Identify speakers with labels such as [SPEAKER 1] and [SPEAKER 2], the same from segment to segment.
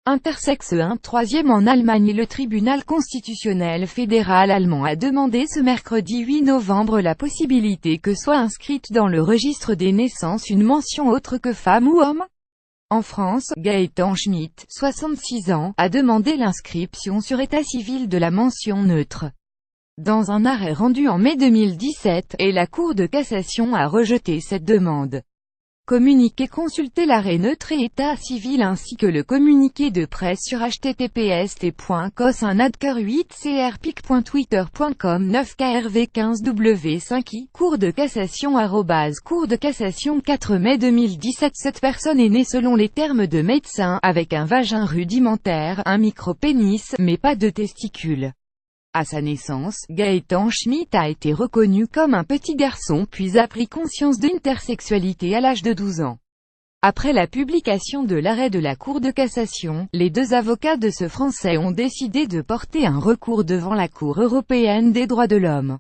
[SPEAKER 1] Intersexe 1. Troisième en Allemagne. Le tribunal constitutionnel fédéral allemand a demandé ce mercredi 8 novembre la possibilité que soit inscrite dans le registre des naissances une mention autre que femme ou homme. En France, Gaëtan Schmitt, 66 ans, a demandé l'inscription sur état civil de la mention neutre. Dans un arrêt rendu en mai 2017, et la Cour de cassation a rejeté cette demande. Communiqué. Consultez l'arrêt neutre et état civil ainsi que le communiqué de presse sur https://cos1adcur8crpic.twitter.com 9krv15w5i Cour de cassation Cour de cassation 4 mai 2017. Cette personne est née selon les termes de médecin, avec un vagin rudimentaire, un micro-pénis, mais pas de testicules. À sa naissance, Gaëtan Schmitt a été reconnu comme un petit garçon puis a pris conscience d'intersexualité à l'âge de 12 ans. Après la publication de l'arrêt de la Cour de cassation, les deux avocats de ce Français ont décidé de porter un recours devant la Cour européenne des droits de l'homme.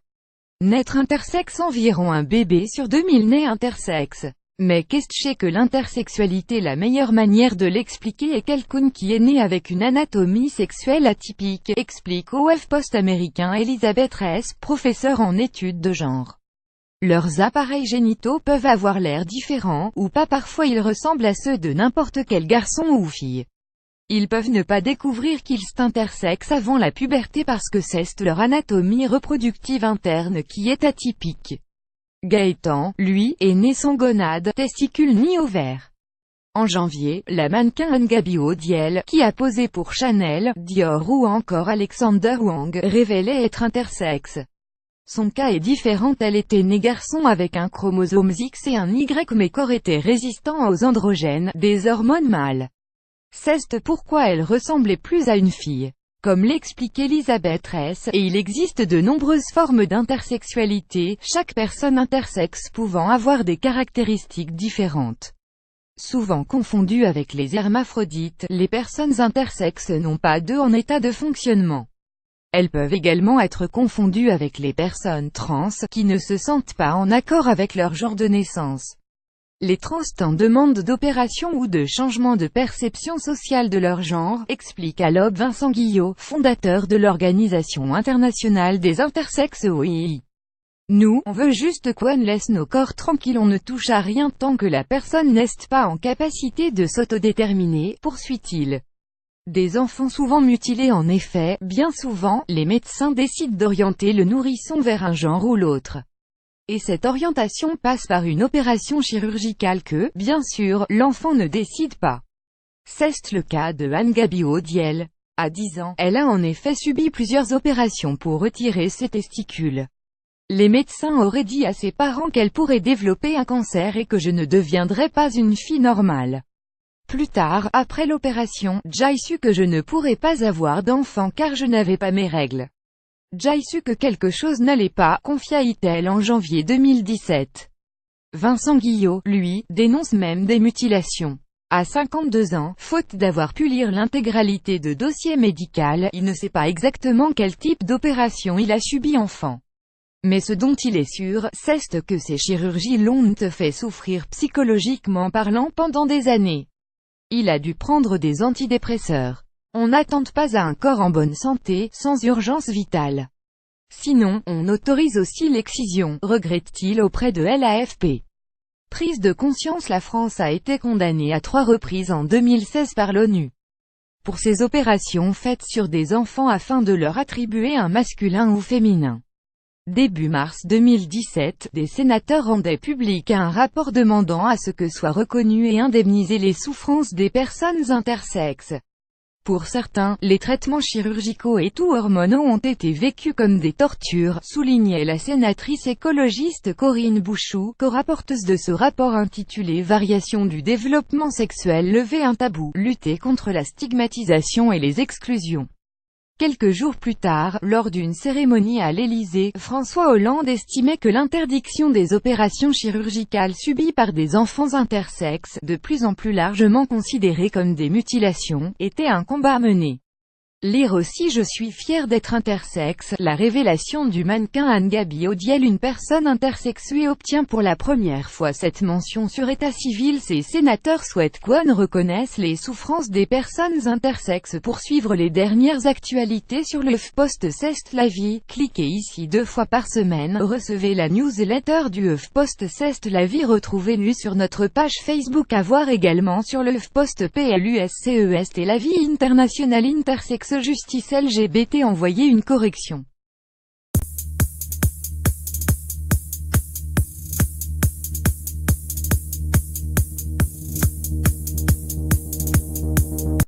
[SPEAKER 1] Naître intersexe. Environ un bébé sur 2000 naît intersexe. Mais qu'est-ce que l'intersexualité? La meilleure manière de l'expliquer est quelqu'un qui est né avec une anatomie sexuelle atypique, explique au HuffPost américain Elizabeth Ress, professeure en études de genre. Leurs appareils génitaux peuvent avoir l'air différents, ou pas. Parfois ils ressemblent à ceux de n'importe quel garçon ou fille. Ils peuvent ne pas découvrir qu'ils sont intersexes avant la puberté parce que c'est leur anatomie reproductive interne qui est atypique. Gaëtan, lui, est né sans gonade, testicules ni ovaires. En janvier, la mannequin Ngabi Odiel, qui a posé pour Chanel, Dior ou encore Alexander Wang, révélait être intersexe. Son cas est différent. Elle était née garçon avec un chromosome X et un Y mais corps était résistant aux androgènes, des hormones mâles. C'est pourquoi elle ressemblait plus à une fille. Comme l'explique Elizabeth Ress, et il existe de nombreuses formes d'intersexualité, chaque personne intersexe pouvant avoir des caractéristiques différentes. Souvent confondues avec les hermaphrodites, les personnes intersexes n'ont pas d'œufs en état de fonctionnement. Elles peuvent également être confondues avec les personnes trans, qui ne se sentent pas en accord avec leur genre de naissance. Les trans en demande d'opération ou de changement de perception sociale de leur genre, explique à l'Aube Vincent Guillot, fondateur de l'Organisation internationale des intersexes OII. Nous, on veut juste qu'on laisse nos corps tranquilles, on ne touche à rien tant que la personne n'est pas en capacité de s'autodéterminer, poursuit-il. Des enfants souvent mutilés. En effet, bien souvent, les médecins décident d'orienter le nourrisson vers un genre ou l'autre. Et cette orientation passe par une opération chirurgicale que, bien sûr, l'enfant ne décide pas. C'est le cas de Ngabi Odiel. À 10 ans, elle a en effet subi plusieurs opérations pour retirer ses testicules. Les médecins auraient dit à ses parents qu'elle pourrait développer un cancer et que je ne deviendrais pas une fille normale. Plus tard, après l'opération, j'ai su que je ne pourrais pas avoir d'enfant car je n'avais pas mes règles. J'ai su que quelque chose n'allait pas, confia-t-elle en janvier 2017. Vincent Guillot, lui, dénonce même des mutilations. À 52 ans, faute d'avoir pu lire l'intégralité de dossier médical, il ne sait pas exactement quel type d'opération il a subi enfant. Mais ce dont il est sûr, c'est que ces chirurgies l'ont fait souffrir psychologiquement parlant pendant des années. Il a dû prendre des antidépresseurs. On n'attend pas à un corps en bonne santé, sans urgence vitale. Sinon, on autorise aussi l'excision, regrette-t-il auprès de l'AFP. Prise de conscience. La France a été condamnée à 3 reprises en 2016 par l'ONU pour ces opérations faites sur des enfants afin de leur attribuer un masculin ou féminin. Début mars 2017, des sénateurs rendaient public un rapport demandant à ce que soient reconnues et indemnisées les souffrances des personnes intersexes. Pour certains, les traitements chirurgicaux et ou hormonaux ont été vécus comme des tortures, soulignait la sénatrice écologiste Corinne Bouchoux, co-rapporteuse de ce rapport intitulé Variations du développement sexuel, lever un tabou, lutter contre la stigmatisation et les exclusions. Quelques jours plus tard, lors d'une cérémonie à l'Élysée, François Hollande estimait que l'interdiction des opérations chirurgicales subies par des enfants intersexes, de plus en plus largement considérées comme des mutilations, était un combat à mener. Lire aussi je suis fière d'être intersexe, la révélation du mannequin Anne-Gaby Audiel. Une personne intersexuée obtient pour la première fois cette mention sur état civil. Ces sénateurs souhaitent qu'on reconnaisse les souffrances des personnes intersexes. Pour suivre les dernières actualités sur le HuffPost C'est la vie, cliquez ici 2 fois par semaine. Recevez la newsletter du HuffPost C'est la vie. Retrouvez-nous sur notre page Facebook. À voir également sur le HuffPost PLUSCEST la vie internationale intersexe justice LGBT. Envoyez une correction.